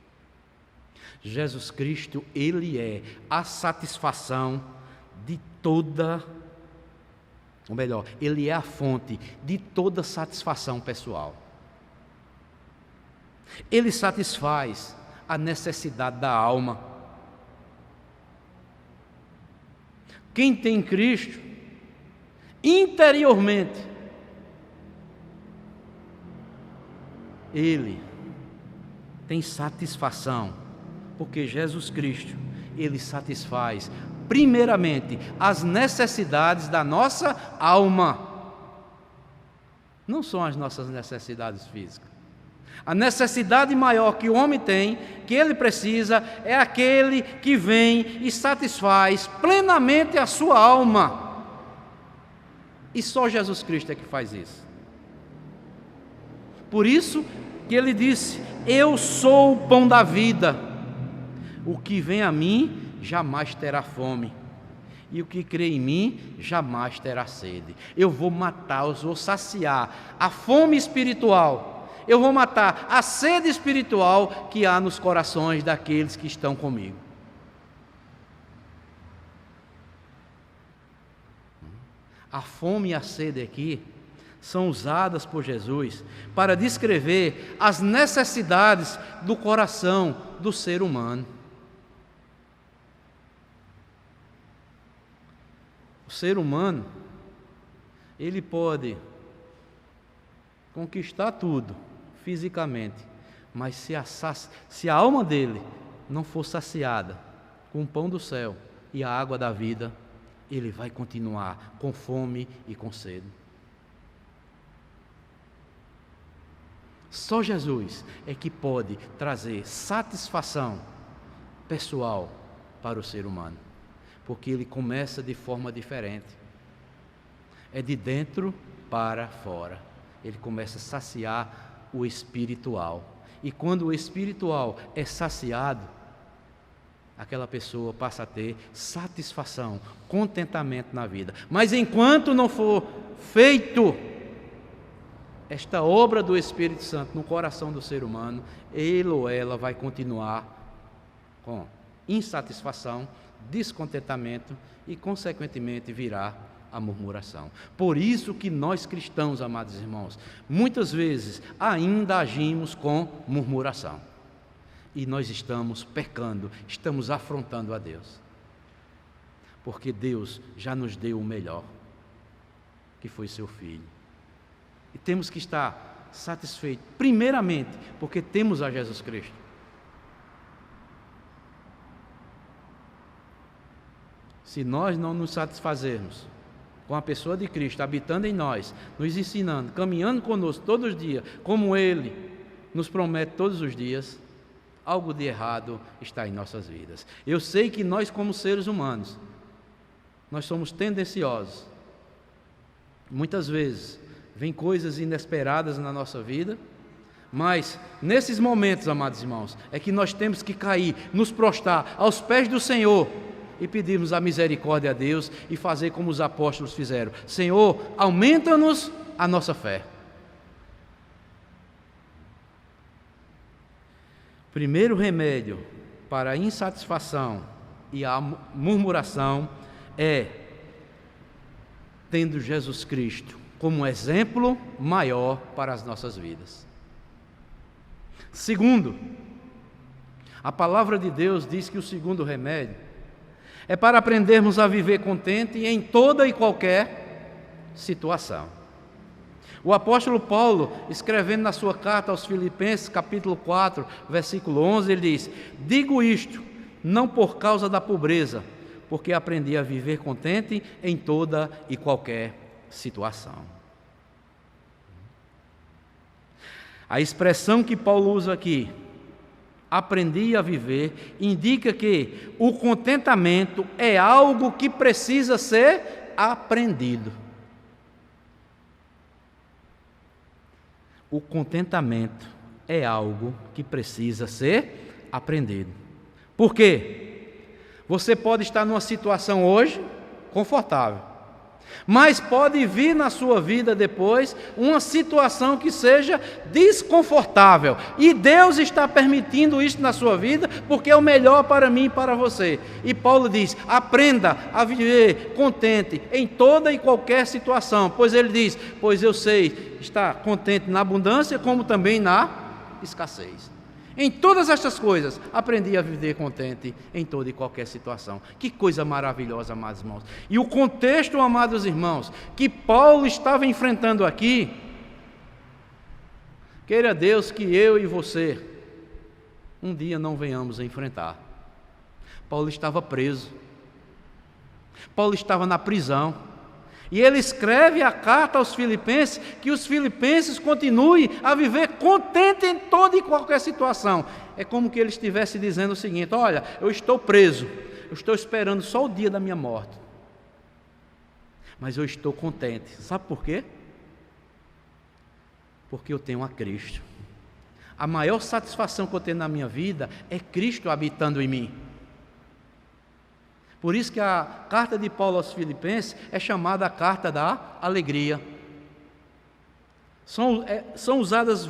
Jesus Cristo, Ele é a satisfação de toda, ou melhor, Ele é a fonte de toda satisfação pessoal. Ele satisfaz a necessidade da alma. Quem tem Cristo, interiormente, ele tem satisfação, porque Jesus Cristo, Ele satisfaz primeiramente as necessidades da nossa alma. Não são as nossas necessidades físicas. A necessidade maior que o homem tem, que ele precisa, é aquele que vem e satisfaz plenamente a sua alma. E só Jesus Cristo é que faz isso. Por isso que ele disse: eu sou o pão da vida. O que vem a mim jamais terá fome, e o que crê em mim jamais terá sede. Eu vou matar, eu vou saciar a fome espiritual. Eu vou matar a sede espiritual que há nos corações daqueles que estão comigo. A fome e a sede aqui são usadas por Jesus para descrever as necessidades do coração do ser humano. O ser humano, ele pode conquistar tudo fisicamente, mas se a alma dele não for saciada com o pão do céu e a água da vida, ele vai continuar com fome e com sede. Só Jesus é que pode trazer satisfação pessoal para o ser humano, porque ele começa de forma diferente. É de dentro para fora. Ele começa a saciar o espiritual. E quando o espiritual é saciado, aquela pessoa passa a ter satisfação, contentamento na vida. Mas enquanto não for feito esta obra do Espírito Santo no coração do ser humano, ele ou ela vai continuar com insatisfação, descontentamento e, consequentemente, virá a murmuração. Por isso que nós cristãos, amados irmãos, muitas vezes ainda agimos com murmuração. E nós estamos pecando, estamos afrontando a Deus. Porque Deus já nos deu o melhor, que foi seu Filho. E temos que estar satisfeitos, primeiramente, porque temos a Jesus Cristo. Se nós não nos satisfazermos com com a pessoa de Cristo habitando em nós, nos ensinando, caminhando conosco todos os dias, como Ele nos promete todos os dias, algo de errado está em nossas vidas. Eu sei que nós, como seres humanos, nós somos tendenciosos. Muitas vezes vem coisas inesperadas na nossa vida, mas nesses momentos, amados irmãos, é que nós temos que cair, nos prostrar aos pés do Senhor e pedirmos a misericórdia a Deus e fazer como os apóstolos fizeram: Senhor, aumenta-nos a nossa fé. Primeiro remédio para a insatisfação e a murmuração é tendo Jesus Cristo como exemplo maior para as nossas vidas. Segundo, a palavra de Deus diz que o segundo remédio é para aprendermos a viver contente em toda e qualquer situação. O apóstolo Paulo, escrevendo na sua carta aos Filipenses, capítulo 4, versículo 11, ele diz: digo isto, não por causa da pobreza, porque aprendi a viver contente em toda e qualquer situação. A expressão que Paulo usa aqui, aprendi a viver, indica que o contentamento é algo que precisa ser aprendido. O contentamento é algo que precisa ser aprendido. Por quê? Você pode estar numa situação hoje confortável, mas pode vir na sua vida depois uma situação que seja desconfortável, e Deus está permitindo isso na sua vida porque é o melhor para mim e para você. E Paulo diz: aprenda a viver contente em toda e qualquer situação, pois ele diz: pois eu sei estar contente na abundância como também na escassez. Em todas estas coisas, aprendi a viver contente em toda e qualquer situação. Que coisa maravilhosa, amados irmãos. E o contexto, amados irmãos, que Paulo estava enfrentando aqui, queira Deus que eu e você um dia não venhamos a enfrentar. Paulo estava preso. Paulo estava na prisão. E ele escreve a carta aos Filipenses, que os filipenses continuem a viver contente em toda e qualquer situação. É como que ele estivesse dizendo o seguinte: olha, eu estou preso, eu estou esperando só o dia da minha morte, mas eu estou contente. Sabe por quê? Porque eu tenho a Cristo. A maior satisfação que eu tenho na minha vida é Cristo habitando em mim. Por isso que a carta de Paulo aos Filipenses é chamada a carta da alegria. São usadas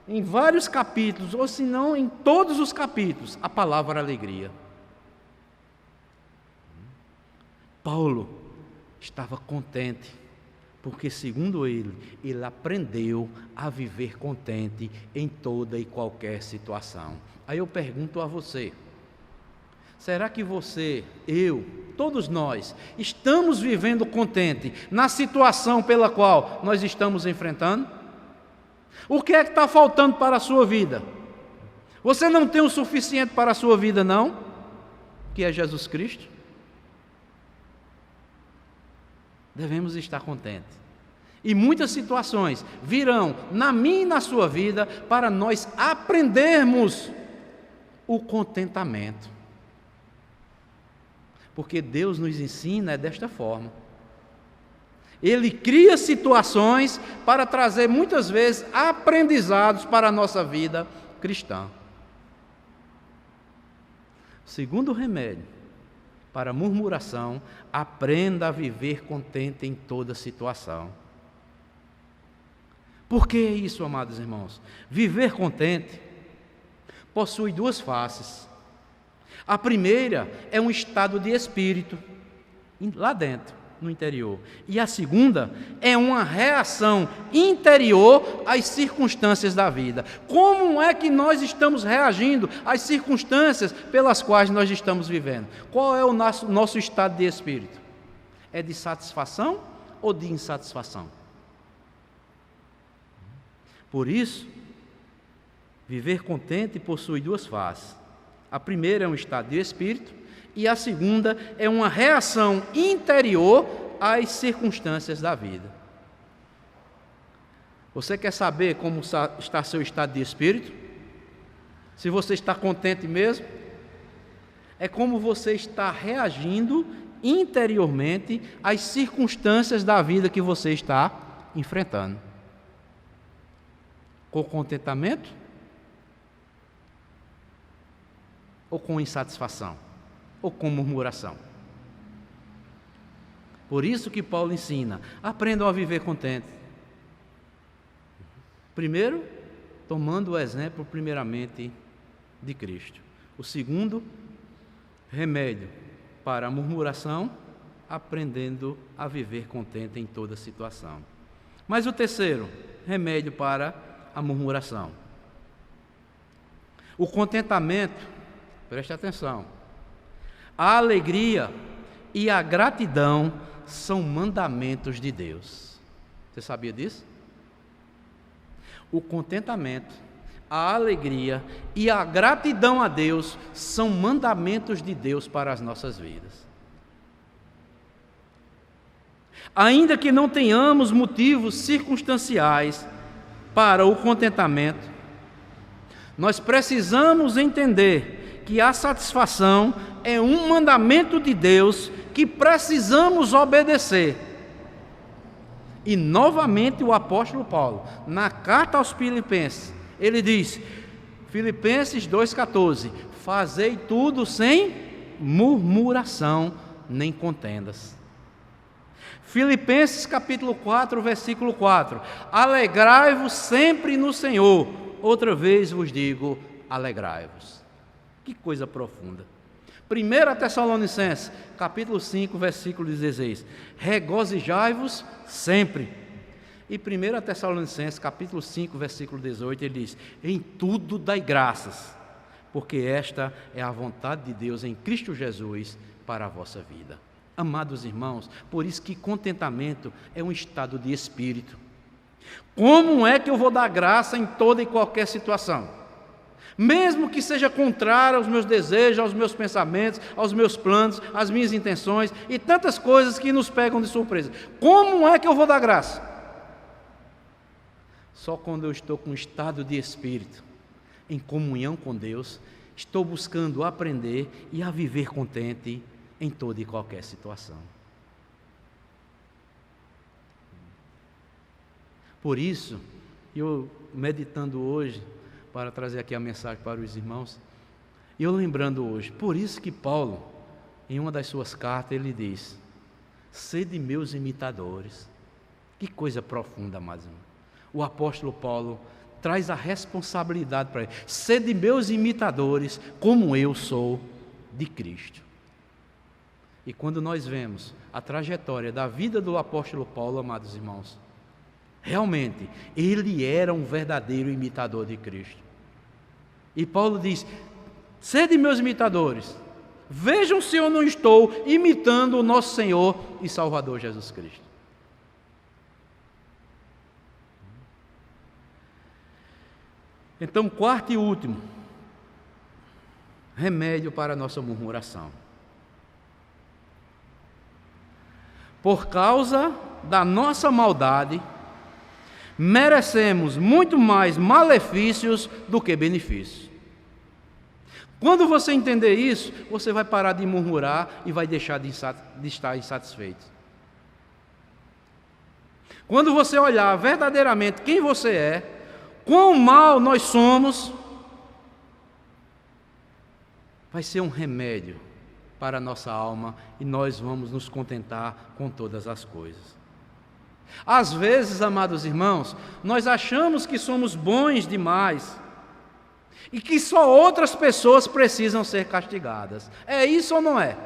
em vários capítulos, ou se não em todos os capítulos, a palavra alegria. Paulo estava contente, porque segundo ele aprendeu a viver contente em toda e qualquer situação. Aí eu pergunto a você: será que você, eu, todos nós, estamos vivendo contente na situação pela qual nós estamos enfrentando? O que é que está faltando para a sua vida? Você não tem o suficiente para a sua vida, não? Que é Jesus Cristo? Devemos estar contentes. E muitas situações virão na minha e na sua vida para nós aprendermos o contentamento. Porque Deus nos ensina desta forma. Ele cria situações para trazer muitas vezes aprendizados para a nossa vida cristã. Segundo remédio para a murmuração: aprenda a viver contente em toda situação. Por que isso, amados irmãos? Viver contente possui duas faces. A primeira é um estado de espírito, lá dentro, no interior. E a segunda é uma reação interior às circunstâncias da vida. Como é que nós estamos reagindo às circunstâncias pelas quais nós estamos vivendo? Qual é o nosso estado de espírito? É de satisfação ou de insatisfação? Por isso, viver contente possui duas faces. A primeira é um estado de espírito e a segunda é uma reação interior às circunstâncias da vida. Você quer saber como está seu estado de espírito? Se você está contente mesmo? É como você está reagindo interiormente às circunstâncias da vida que você está enfrentando. Com contentamento? Ou com insatisfação? Ou com murmuração? Por isso que Paulo ensina: aprendam a viver contente. Primeiro, tomando o exemplo primeiramente de Cristo. O segundo, remédio para a murmuração, aprendendo a viver contente em toda situação. Mas o terceiro, remédio para a murmuração. O contentamento, preste atenção, a alegria e a gratidão são mandamentos de Deus. Você sabia disso? O contentamento, a alegria e a gratidão a Deus são mandamentos de Deus para as nossas vidas. Ainda que não tenhamos motivos circunstanciais para o contentamento, nós precisamos entender que a satisfação é um mandamento de Deus que precisamos obedecer. E novamente o apóstolo Paulo, na carta aos Filipenses, ele diz, Filipenses 2,14: fazei tudo sem murmuração nem contendas. Filipenses capítulo 4, versículo 4: alegrai-vos sempre no Senhor. Outra vez vos digo, alegrai-vos. Que coisa profunda. 1 Tessalonicenses, capítulo 5, versículo 16: regozijai-vos sempre. E 1 Tessalonicenses, capítulo 5, versículo 18, ele diz: em tudo dai graças, porque esta é a vontade de Deus em Cristo Jesus para a vossa vida. Amados irmãos, por isso que contentamento é um estado de espírito. Como é que eu vou dar graça em toda e qualquer situação? Mesmo que seja contrário aos meus desejos, aos meus pensamentos, aos meus planos, às minhas intenções e tantas coisas que nos pegam de surpresa. Como é que eu vou dar graça? Só quando eu estou com um estado de espírito, em comunhão com Deus, estou buscando aprender e a viver contente em toda e qualquer situação. Por isso, eu meditando hoje, para trazer aqui a mensagem para os irmãos, e eu lembrando hoje, por isso que Paulo, em uma das suas cartas, ele diz: sede meus imitadores. Que coisa profunda, amados irmãos. O apóstolo Paulo traz a responsabilidade para ele: sede meus imitadores, como eu sou de Cristo. E quando nós vemos a trajetória da vida do apóstolo Paulo, amados irmãos, realmente, ele era um verdadeiro imitador de Cristo. E Paulo diz: sede meus imitadores, vejam se eu não estou imitando o nosso Senhor e Salvador Jesus Cristo. Então, quarto e último, remédio para a nossa murmuração. Por causa da nossa maldade, merecemos muito mais malefícios do que benefícios. Quando você entender isso, você vai parar de murmurar e vai deixar de estar insatisfeito. Quando você olhar verdadeiramente quem você é, quão mal nós somos, vai ser um remédio para a nossa alma e nós vamos nos contentar com todas as coisas. Às vezes, amados irmãos, nós achamos que somos bons demais e que só outras pessoas precisam ser castigadas. É isso ou não é?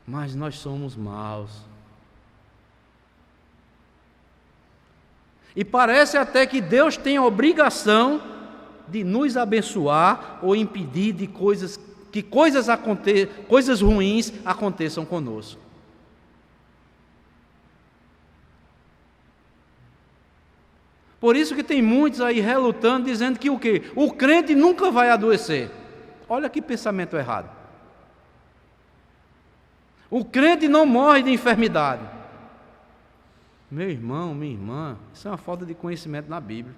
Mas nós somos maus. E parece até que Deus tem a obrigação de nos abençoar ou impedir de coisas ruins aconteçam conosco. Por isso que tem muitos aí relutando, dizendo que o quê? O crente nunca vai adoecer. Olha que pensamento errado. O crente não morre de enfermidade. Meu irmão, minha irmã, isso é uma falta de conhecimento na Bíblia.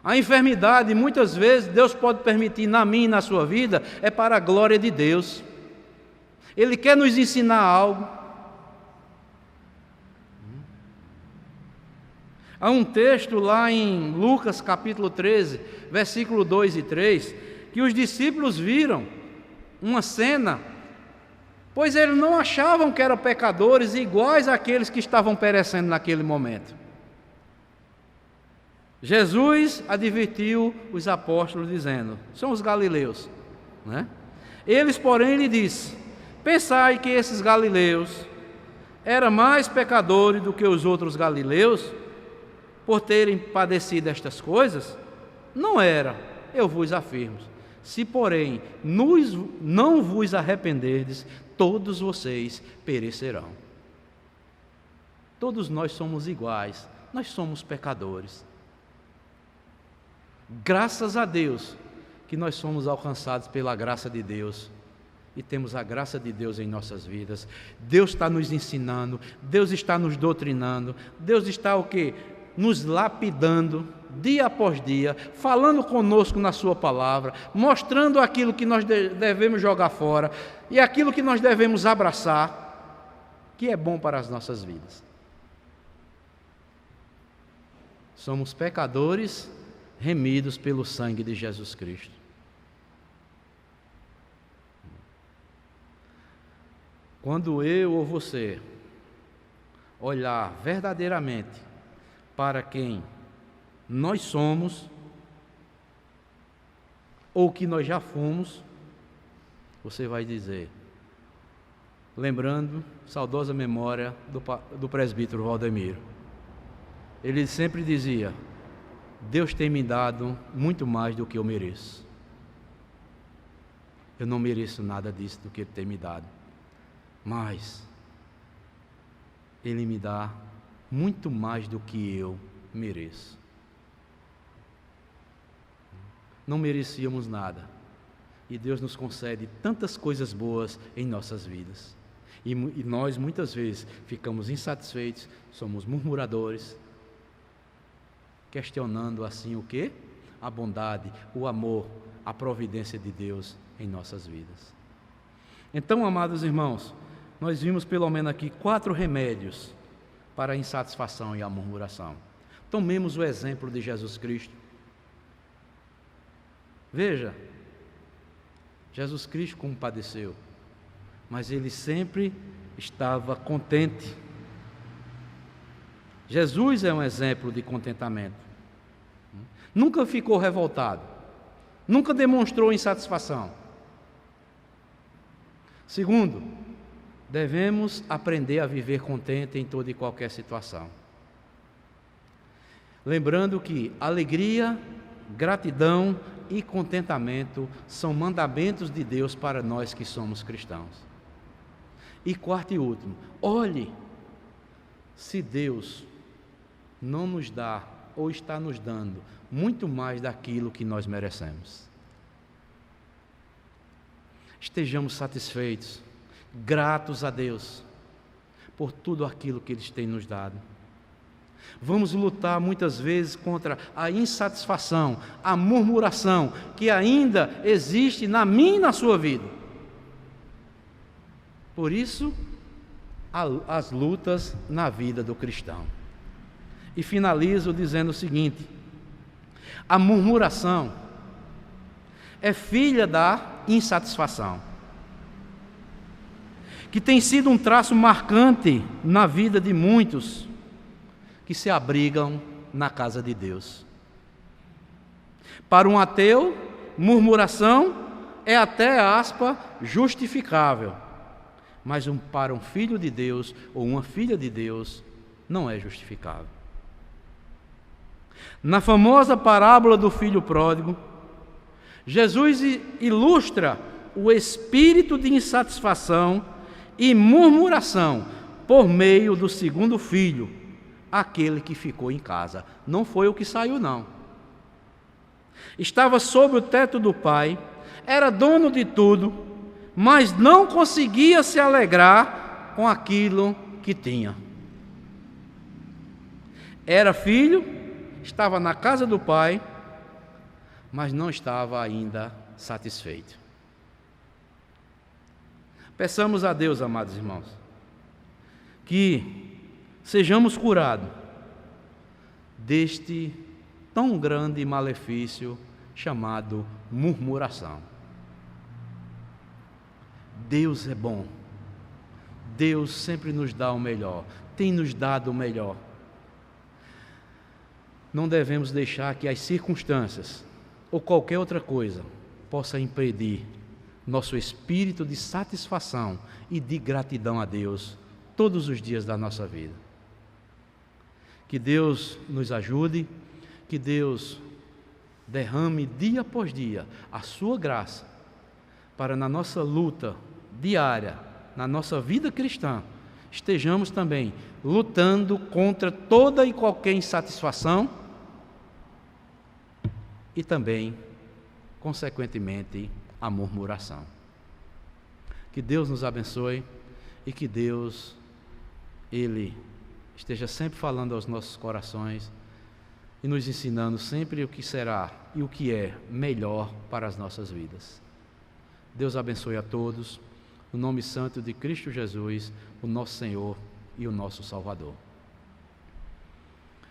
A enfermidade, muitas vezes, Deus pode permitir na minha e na sua vida, é para a glória de Deus. Ele quer nos ensinar algo. Há um texto lá em Lucas capítulo 13, versículo 2 e 3, que os discípulos viram uma cena, pois eles não achavam que eram pecadores iguais àqueles que estavam perecendo naquele momento. Jesus advertiu os apóstolos dizendo, são os galileus, né? Eles, porém, lhe disse, pensai que esses galileus eram mais pecadores do que os outros galileus, por terem padecido estas coisas? Não era, eu vos afirmo. Se, porém, não vos arrependerdes, todos vocês perecerão. Todos nós somos iguais, nós somos pecadores. Graças a Deus que nós somos alcançados pela graça de Deus e temos a graça de Deus em nossas vidas. Deus está nos ensinando, Deus está nos doutrinando, Deus está o quê? Nos lapidando dia após dia, falando conosco na sua palavra, mostrando aquilo que nós devemos jogar fora e aquilo que nós devemos abraçar, que é bom para as nossas vidas. Somos pecadores remidos pelo sangue de Jesus Cristo. Quando eu ou você olhar verdadeiramente para quem nós somos, ou que nós já fomos, você vai dizer, lembrando, saudosa memória do presbítero Valdemiro, ele sempre dizia, Deus tem me dado muito mais do que eu mereço. Eu não mereço nada disso do que Ele tem me dado, mas Ele me dá muito mais do que eu mereço. Não merecíamos nada, e Deus nos concede tantas coisas boas em nossas vidas, e nós muitas vezes ficamos insatisfeitos, somos murmuradores, questionando assim o quê? A bondade, o amor, a providência de Deus em nossas vidas. Então, amados irmãos, nós vimos pelo menos aqui 4 remédios para a insatisfação e a murmuração. Tomemos o exemplo de Jesus Cristo. Veja, Jesus Cristo como padeceu, mas Ele sempre estava contente. Jesus é um exemplo de contentamento. Nunca ficou revoltado, nunca demonstrou insatisfação. Segundo, devemos aprender a viver contente em toda e qualquer situação. Lembrando que alegria, gratidão e contentamento são mandamentos de Deus para nós que somos cristãos. E quarto e último, olhe se Deus não nos dá ou está nos dando muito mais daquilo que nós merecemos. Estejamos satisfeitos, gratos a Deus por tudo aquilo que Ele tem nos dado. Vamos lutar muitas vezes contra a insatisfação, a murmuração que ainda existe na minha e na sua vida. Por isso, as lutas na vida do cristão. E finalizo dizendo o seguinte: a murmuração é filha da insatisfação, que tem sido um traço marcante na vida de muitos que se abrigam na casa de Deus. Para um ateu, murmuração é até justificável, mas para um filho de Deus ou uma filha de Deus não é justificável. Na famosa parábola do filho pródigo, Jesus ilustra o espírito de insatisfação e murmuração por meio do segundo filho, aquele que ficou em casa. Não foi o que saiu, não. Estava sob o teto do pai, era dono de tudo, mas não conseguia se alegrar com aquilo que tinha. Era filho, estava na casa do pai, mas não estava ainda satisfeito. Peçamos a Deus, amados irmãos, que sejamos curados deste tão grande malefício chamado murmuração. Deus é bom. Deus sempre nos dá o melhor, tem nos dado o melhor. Não devemos deixar que as circunstâncias ou qualquer outra coisa possa impedir nosso espírito de satisfação e de gratidão a Deus todos os dias da nossa vida. Que Deus nos ajude, que Deus derrame dia após dia a sua graça, para na nossa luta diária, na nossa vida cristã, estejamos também lutando contra toda e qualquer insatisfação e também, consequentemente, a murmuração. Que Deus nos abençoe e que Deus, Ele esteja sempre falando aos nossos corações e nos ensinando sempre o que será e o que é melhor para as nossas vidas. Deus abençoe a todos, no nome santo de Cristo Jesus, o nosso Senhor e o nosso Salvador.